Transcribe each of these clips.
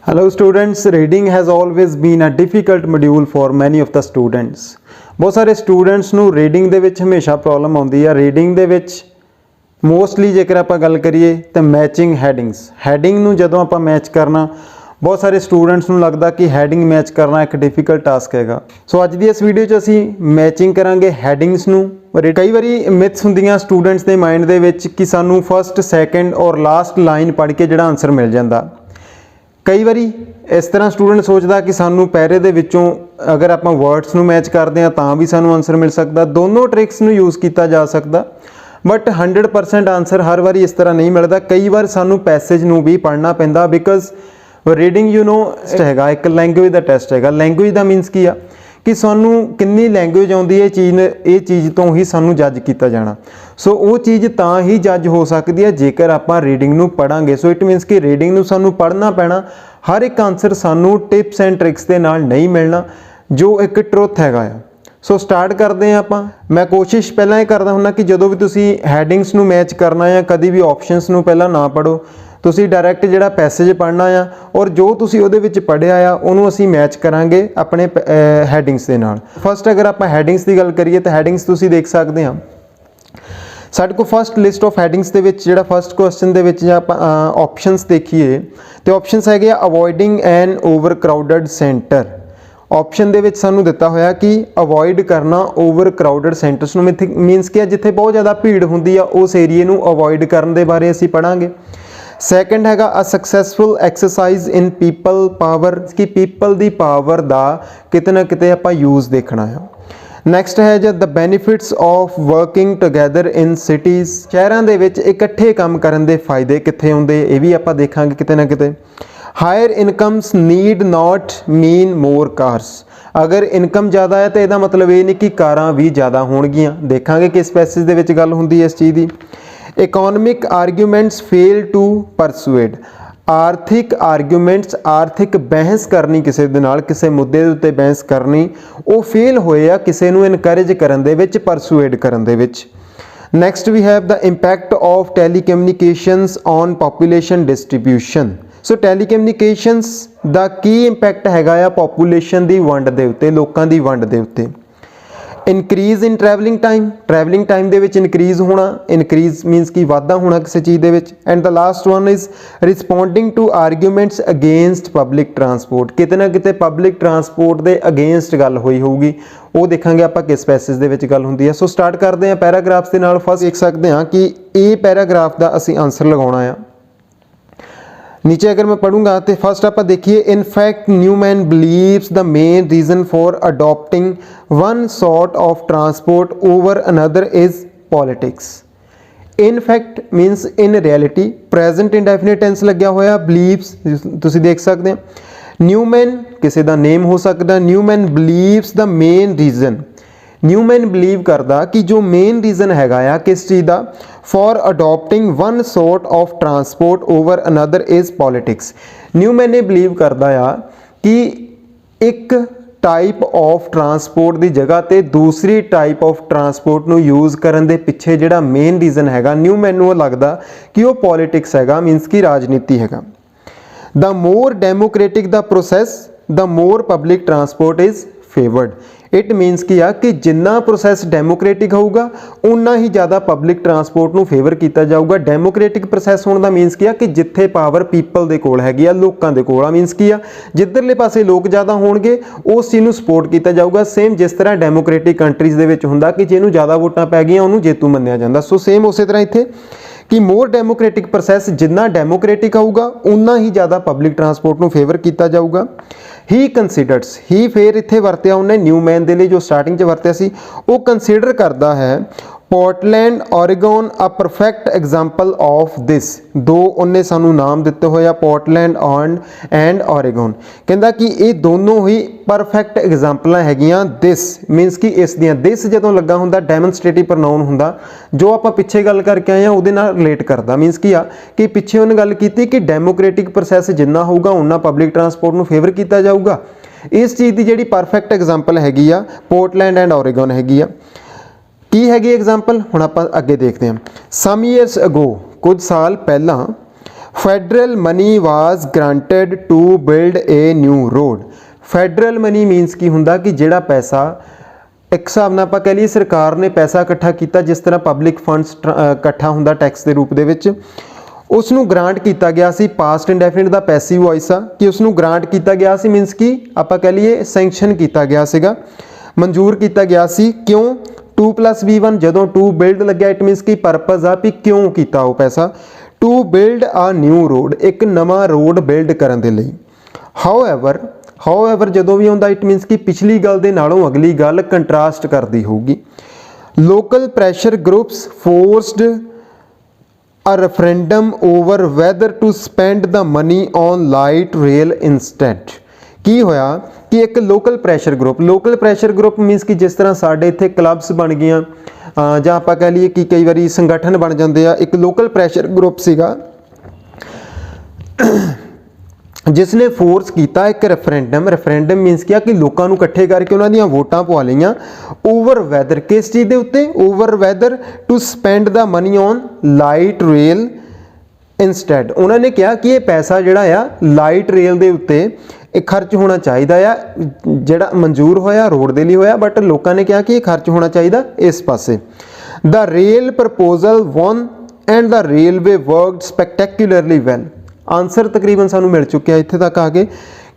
Hello students, reading has always been a difficult module for many of the students. बहुत सारे students ਨੂੰ reading ਦੇ ਵਿੱਚ ਹਮੇਸ਼ਾ ਪ੍ਰੋਬਲਮ ਆਉਂਦੀ ਹੈ। ਰੀਡਿੰਗ ਦੇ ਵਿੱਚ ਮੋਸਟਲੀ ਜੇਕਰ ਆਪਾਂ ਗੱਲ ਕਰੀਏ ਤਾਂ ਮੈਚਿੰਗ ਹੈਡਿੰਗਸ, ਹੈਡਿੰਗ ਨੂੰ ਜਦੋਂ ਆਪਾਂ ਮੈਚ ਕਰਨਾ ਬਹੁਤ ਸਾਰੇ ਸਟੂਡੈਂਟਸ ਨੂੰ ਲੱਗਦਾ ਕਿ ਹੈਡਿੰਗ ਮੈਚ ਕਰਨਾ ਇੱਕ ਡਿਫਿਕਲਟ ਟਾਸਕ ਹੈਗਾ। ਸੋ ਅੱਜ ਦੀ ਇਸ ਵੀਡੀਓ 'ਚ ਅਸੀਂ ਮੈਚਿੰਗ ਕਰਾਂਗੇ ਹੈਡਿੰਗਸ ਨੂੰ। ਕਈ ਵਾਰੀ ਮਿਥਸ ਹੁੰਦੀਆਂ ਸਟੂਡੈਂਟਸ ਦੇ ਮਾਈਂਡ ਦੇ ਵਿੱਚ ਕਿ ਸਾਨੂੰ ਫਸਟ ਸੈਕਿੰਡ ਔਰ ਲਾਸਟ ਲਾਈਨ ਪੜ੍ਹ ਕੇ ਜਿਹੜਾ ਆਨਸਰ ਮਿਲ ਜਾਂਦਾ। ਕਈ ਵਾਰੀ ਇਸ ਤਰ੍ਹਾਂ ਸਟੂਡੈਂਟ ਸੋਚਦਾ ਕਿ ਸਾਨੂੰ ਪੈਰੇ ਦੇ ਵਿੱਚੋਂ ਅਗਰ ਆਪਾਂ ਵਰਡਸ ਨੂੰ ਮੈਚ ਕਰਦੇ ਹਾਂ ਤਾਂ ਵੀ ਸਾਨੂੰ ਆਨਸਰ ਮਿਲ ਸਕਦਾ। ਦੋਨੋਂ ਟ੍ਰਿਕਸ ਨੂੰ ਯੂਜ਼ ਕੀਤਾ ਜਾ ਸਕਦਾ, ਬਟ 100% ਆਨਸਰ ਹਰ ਵਾਰੀ ਇਸ ਤਰ੍ਹਾਂ ਨਹੀਂ ਮਿਲਦਾ। ਕਈ ਵਾਰ ਸਾਨੂੰ ਪੈਸੇਜ ਨੂੰ ਵੀ ਪੜ੍ਹਨਾ ਪੈਂਦਾ, ਬਿਕਾਜ਼ ਰੀਡਿੰਗ ਹੈਗਾ ਇੱਕ ਲੈਂਗੁਏਜ ਦਾ ਟੈਸਟ ਹੈਗਾ। ਲੈਂਗੁਏਜ ਦਾ ਮੀਨਸ ਕੀ ਆ ਕਿ ਸਾਨੂੰ ਕਿੰਨੀ ਲੈਂਗੁਏਜ ਆਉਂਦੀ ਹੈ ਇਹ ਚੀਜ਼ ਤੋਂ ਹੀ ਸਾਨੂੰ ਜੱਜ ਕੀਤਾ ਜਾਣਾ। ਸੋ ਉਹ ਚੀਜ਼ ਤਾਂ ਹੀ ਜੱਜ ਹੋ ਸਕਦੀ ਹੈ ਜੇਕਰ ਆਪਾਂ ਰੀਡਿੰਗ ਨੂੰ ਪੜ੍ਹਾਂਗੇ। ਸੋ ਇਟ ਮੀਨਸ ਕਿ ਰੀਡਿੰਗ ਨੂੰ ਸਾਨੂੰ ਪੜ੍ਹਨਾ ਪੈਣਾ। ਹਰ ਇੱਕ ਆਨਸਰ ਸਾਨੂੰ ਟਿਪਸ ਐਂਡ ਟ੍ਰਿਕਸ ਦੇ ਨਾਲ ਨਹੀਂ ਮਿਲਣਾ, ਜੋ ਇੱਕ ਟਰੁੱਥ ਹੈਗਾ ਆ। ਸੋ ਸਟਾਰਟ ਕਰਦੇ ਹਾਂ ਆਪਾਂ। ਮੈਂ ਕੋਸ਼ਿਸ਼ ਪਹਿਲਾਂ ਇਹ ਕਰਦਾ ਹੁੰਦਾ ਕਿ ਜਦੋਂ ਵੀ ਤੁਸੀਂ ਹੈਡਿੰਗਸ ਨੂੰ ਮੈਚ ਕਰਨਾ ਆ, ਕਦੀ ਵੀ ਆਪਸ਼ਨਸ ਨੂੰ ਪਹਿਲਾਂ ਨਾ ਪੜ੍ਹੋ, ਤੁਸੀਂ ਡਾਇਰੈਕਟ ਜਿਹੜਾ ਪੈਸੇਜ ਪੜ੍ਹਨਾ ਆ ਔਰ ਜੋ ਤੁਸੀਂ ਉਹਦੇ ਵਿੱਚ ਪੜ੍ਹਿਆ ਆ ਉਹਨੂੰ ਅਸੀਂ ਮੈਚ ਕਰਾਂਗੇ ਆਪਣੇ ਹੈਡਿੰਗਸ ਦੇ ਨਾਲ। ਫਸਟ ਅਗਰ ਆਪਾਂ ਹੈਡਿੰਗਸ ਦੀ ਗੱਲ ਕਰੀਏ ਤਾਂ ਹੈਡਿੰਗਸ ਤੁਸੀਂ ਦੇਖ ਸਕਦੇ ਹਾਂ ਸਾਡੇ ਕੋਲ ਫਸਟ ਲਿਸਟ ਆਫ ਹੈਡਿੰਗਸ ਦੇ ਵਿੱਚ ਜਿਹੜਾ ਫਸਟ ਕੁਐਸਚਨ ਦੇ ਵਿੱਚ ਜੇ ਆਪਾਂ ਆਪਸ਼ਨਸ ਦੇਖੀਏ ਤੇ ਆਪਸ਼ਨਸ ਹੈਗੇ ਆ ਅਵੋਇਡਿੰਗ an overcrowded centre. Option ਦੇ ਵਿੱਚ ਸਾਨੂੰ ਦਿੱਤਾ ਹੋਇਆ ਕਿ ਅਵੋਇਡ ਕਰਨਾ ਓਵਰ ਕਰਾਊਡਡ ਸੈਂਟਰਸ ਨੂੰ। ਮੀਨਸ ਕਿ ਜਿੱਥੇ ਬਹੁਤ ਜ਼ਿਆਦਾ ਭੀੜ ਹੁੰਦੀ ਆ ਉਸ ਏਰੀਏ ਨੂੰ ਅਵੋਇਡ ਕਰਨ ਦੇ ਬਾਰੇ ਅਸੀਂ ਪੜ੍ਹਾਂਗੇ। ਸੈਕਿੰਡ ਹੈਗਾ a successful exercise in people power, ਕਿ ਪੀਪਲ ਦੀ ਪਾਵਰ ਦਾ ਕਿਤੇ ਨਾ ਕਿਤੇ ਆਪਾਂ ਯੂਜ਼ ਦੇਖਣਾ ਆ। ਨੈਕਸਟ ਹੈ ਜੀ the benefits of working together in cities, ਸ਼ਹਿਰਾਂ ਦੇ ਵਿੱਚ ਇਕੱਠੇ ਕੰਮ ਕਰਨ ਦੇ ਫਾਇਦੇ ਕਿੱਥੇ ਹੁੰਦੇ, ਇਹ ਵੀ ਆਪਾਂ ਦੇਖਾਂਗੇ ਕਿਤੇ ਨਾ ਕਿਤੇ। Higher incomes need not mean more cars, ਅਗਰ ਇਨਕਮ ਜ਼ਿਆਦਾ ਹੈ ਤਾਂ ਇਹਦਾ ਮਤਲਬ ਇਹ ਨਹੀਂ ਕਿ ਕਾਰਾਂ ਵੀ ਜ਼ਿਆਦਾ ਹੋਣਗੀਆਂ। ਦੇਖਾਂਗੇ ਕਿਸ ਪੈਸੇਜ ਦੇ ਵਿੱਚ ਗੱਲ ਹੁੰਦੀ ਹੈ ਇਸ ਚੀਜ਼ ਦੀ। ਇਕੋਨਮਿਕ ਆਰਗੂਮੈਂਟਸ ਫੇਲ ਟੂ ਪਰਸੂਏਡ, ਆਰਥਿਕ ਆਰਗੂਮੈਂਟਸ, ਆਰਥਿਕ ਬਹਿਸ ਕਰਨੀ ਕਿਸੇ ਦੇ ਨਾਲ, ਕਿਸੇ ਮੁੱਦੇ ਦੇ ਉੱਤੇ ਬਹਿਸ ਕਰਨੀ, ਉਹ ਫੇਲ ਹੋਏ ਆ ਕਿਸੇ ਨੂੰ ਇਨਕਰੇਜ ਕਰਨ ਦੇ ਵਿੱਚ, ਪਰਸੂਏਡ ਕਰਨ ਦੇ ਵਿੱਚ। Next we have the impact of telecommunications on population distribution. So telecommunications ਦਾ ਕੀ ਇੰਪੈਕਟ ਹੈਗਾ ਆ ਪੋਪੂਲੇਸ਼ਨ ਦੀ ਵੰਡ ਦੇ ਉੱਤੇ, ਲੋਕਾਂ ਦੀ ਵੰਡ ਦੇ ਉੱਤੇ। Increase in travelling time, travelling time ਦੇ ਵਿੱਚ ਇਨਕਰੀਜ਼ ਹੋਣਾ, ਇਨਕਰੀਜ਼ ਮੀਨਸ ਕਿ ਵਾਧਾ ਹੋਣਾ ਕਿਸੇ ਚੀਜ਼ ਦੇ ਵਿੱਚ। And the last one is responding to arguments against public transport, ਕਿਤੇ ਨਾ ਕਿਤੇ ਪਬਲਿਕ ਟਰਾਂਸਪੋਰਟ ਦੇ ਅਗੇਂਸਟ ਗੱਲ ਹੋਈ ਹੋਊਗੀ, ਉਹ ਦੇਖਾਂਗੇ ਆਪਾਂ ਕਿਸ ਪੈਸੇਜ ਦੇ ਵਿੱਚ ਗੱਲ ਹੁੰਦੀ ਹੈ। ਸੋ ਸਟਾਰਟ ਕਰਦੇ ਹਾਂ ਪੈਰਾਗ੍ਰਾਫਸ ਦੇ ਨਾਲ। ਫਸਟ ਦੇਖ ਸਕਦੇ ਹਾਂ ਕਿ ਇਹ ਪੈਰਾਗ੍ਰਾਫ ਦਾ ਅਸੀਂ ਆਨਸਰ ਲਗਾਉਣਾ ਆ। ਨੀਚੇ ਅਗਰ ਮੈਂ ਪੜੂੰਗਾ तो फर्स्ट आप देखिए in fact Newman believes the main reason for adopting one sort of transport over another is politics. In fact means in reality, present indefinite tense लग्या होया, बिलीव्स तुसी देख सकते हैं। न्यूमैन किसी का नेम हो सकता। Newman believes the main reason, Newman believe करता कि जो मेन रीजन हैगा आ किस चीज़ का, for adopting one sort of transport over another is politics. Newman ने बिलीव करता आ कि एक टाइप ऑफ ट्रांसपोर्ट की जगह ते दूसरी टाइप ऑफ ट्रांसपोर्ट नू यूज़ करन दे पिछे जिहड़ा मेन रीजन हैगा न्यूमैन नू लगदा कि वो पॉलिटिक्स हैगा, मीनस कि राजनीति हैगा। The more democratic the process the more public transport is favoured. It मीनस की आ कि जिन्ना प्रोसैस डेमोक्रेटिक होगा उन्ना ही ज़्यादा पब्लिक ट्रांसपोर्ट नू फेवर किया जाऊगा। डेमोक्रेटिक प्रोसैस होने का मीनस की आ कि जिथे पावर पीपल के कोल हैगी आ, लोगों के कोल आ, मीनस की आ जिधरले पासे लोग ज़्यादा होणगे उस चीज़ नू सपोर्ट किया जाऊगा। सेम जिस तरह डेमोक्रेटिक कंट्रीज़ दे विच हुंदा कि जिन्होंने ज़्यादा वोटां पै गईयां उन्होंने जेतू मन्निया जांदा। सो सेम उस तरह इत्थे कि मोर डेमोक्रेटिक प्रोसैस जिन्ना डेमोक्रेटिक आऊगा उन्ना ही ज़्यादा पब्लिक ट्रांसपोर्ट नू फेवर किया जाऊगा। ही कंसीडर्स, ही फिर इत्थे वरत्या उन्हें न्यूमैन दे लई जो स्टार्टिंग च वरत्या सी, वो कंसीडर करता है Portland Oregon a perfect example of this. दो उन्हें सानू नाम दिते हुए पोर्टलैंड एंड ओरेगोन, कहता कि ये दोनों ही परफेक्ट एग्जाम्पल हैगियां। दिस मीनस कि इस दियां, दिस जदों लगा हुंदा डेमोनस्ट्रेटिव प्रनाउन हुंदा, जो आप पिछे गल करके आए हैं उहदे नाल रिलेट करता। मीनस की आ कि पिछे उन्हें गल की कि डेमोक्रेटिक प्रोसैस जिन्ना होगा उन्ना पब्लिक ट्रांसपोर्ट नू फेवर किया जाऊगा। इस चीज़ की जिहड़ी परफेक्ट एग्जाम्पल हैगी आ पोर्टलैंड एंड ओरेगोन हैगी आ। की हैगी एग्जाम्पल हुण आपां अगे देखते हैं। सम ईयर्स अगो, कुछ साल पहला federal money was granted to build a new road. Federal money means ਕੀ ਹੁੰਦਾ ਕਿ ਜਿਹੜਾ ਪੈਸਾ ਇੱਕ ਹਿਸਾਬ ਨਾਲ ਆਪਾਂ ਕਹਿ ਲਈਏ ਸਰਕਾਰ ਨੇ ਪੈਸਾ ਇਕੱਠਾ ਕੀਤਾ, ਜਿਸ ਤਰ੍ਹਾਂ ਪਬਲਿਕ ਫੰਡਸ ਇਕੱਠਾ ਹੁੰਦਾ ਟੈਕਸ ਦੇ ਰੂਪ ਦੇ ਵਿੱਚ, ਉਸ ਨੂੰ ਗ੍ਰਾਂਟ ਕੀਤਾ ਗਿਆ ਸੀ। ਪਾਸਟ ਇੰਡੈਫਿਨਿਟ ਦਾ ਪੈਸਿਵ ਵੌਇਸ ਆ ਕਿ ਉਸ ਨੂੰ ਗ੍ਰਾਂਟ ਕੀਤਾ ਗਿਆ ਸੀ, ਮੀਨਸ ਕਿ ਆਪਾਂ ਕਹਿ ਲਈਏ ਸੈਂਕਸ਼ਨ ਕੀਤਾ ਗਿਆ ਸੀਗਾ, ਮਨਜ਼ੂਰ ਕੀਤਾ ਗਿਆ ਸੀ। ਕਿਉਂ? 2+V1 ਜਦੋਂ 2 ਬਿਲਡ ਲੱਗਿਆ, ਇਟ ਮੀਨਸ ਕਿ ਪਰਪਸ ਆ ਵੀ ਕਿਉਂ ਕੀਤਾ ਉਹ ਪੈਸਾ, ਟੂ ਬਿਲਡ ਆ ਨਿਊ ਰੋਡ, ਇੱਕ ਨਵਾਂ ਰੋਡ ਬਿਲਡ ਕਰਨ ਦੇ ਲਈ। ਹਾਊਐਵਰ ਜਦੋਂ ਵੀ ਆਉਂਦਾ ਇਟ ਮੀਨਸ ਕਿ ਪਿਛਲੀ ਗੱਲ ਦੇ ਨਾਲੋਂ ਅਗਲੀ ਗੱਲ ਕੰਟਰਾਸਟ ਕਰਦੀ ਹੋਊਗੀ। Local pressure groups forced a referendum over whether to spend the money on light rail instead। ਕੀ ਹੋਇਆ ਕਿ ਇੱਕ ਲੋਕਲ ਪ੍ਰੈਸ਼ਰ ਗਰੁੱਪ ਮੀਨਸ ਕਿ ਜਿਸ ਤਰ੍ਹਾਂ ਸਾਡੇ ਇੱਥੇ ਕਲੱਬਸ ਬਣ ਗਈਆਂ ਜਾਂ ਆਪਾਂ ਕਹਿ ਲਈਏ ਕਿ ਕਈ ਵਾਰੀ ਸੰਗਠਨ ਬਣ ਜਾਂਦੇ ਆ, ਇੱਕ ਲੋਕਲ ਪ੍ਰੈਸ਼ਰ ਗਰੁੱਪ ਸੀਗਾ ਜਿਸ ਨੇ ਫੋਰਸ ਕੀਤਾ ਇੱਕ ਰੈਫਰੈਂਡਮ ਮੀਨਸ ਕੀ ਆ ਕਿ ਲੋਕਾਂ ਨੂੰ ਇਕੱਠੇ ਕਰਕੇ ਉਹਨਾਂ ਦੀਆਂ ਵੋਟਾਂ ਪਵਾ ਲਈਆਂ ਓਵਰ ਵੈਦਰ, ਕਿਸ ਚੀਜ਼ ਦੇ ਉੱਤੇ, over whether to spend the money on light rail instead. ਉਹਨਾਂ ਨੇ ਕਿਹਾ ਕਿ ਇਹ ਪੈਸਾ ਜਿਹੜਾ ਆ ਲਾਈਟ ਰੇਲ ਦੇ ਉੱਤੇ ਇਹ ਖਰਚ ਹੋਣਾ ਚਾਹੀਦਾ ਆ, ਜਿਹੜਾ ਮਨਜ਼ੂਰ ਹੋਇਆ ਰੋਡ ਦੇ ਲਈ ਹੋਇਆ, ਬਟ ਲੋਕਾਂ ਨੇ ਕਿਹਾ ਕਿ ਇਹ ਖਰਚ ਹੋਣਾ ਚਾਹੀਦਾ ਇਸ ਪਾਸੇ। The rail proposal won and the railway worked spectacularly well. Answer ਤਕਰੀਬਨ ਸਾਨੂੰ ਮਿਲ ਚੁੱਕਿਆ ਇੱਥੇ ਤੱਕ ਆ ਕੇ।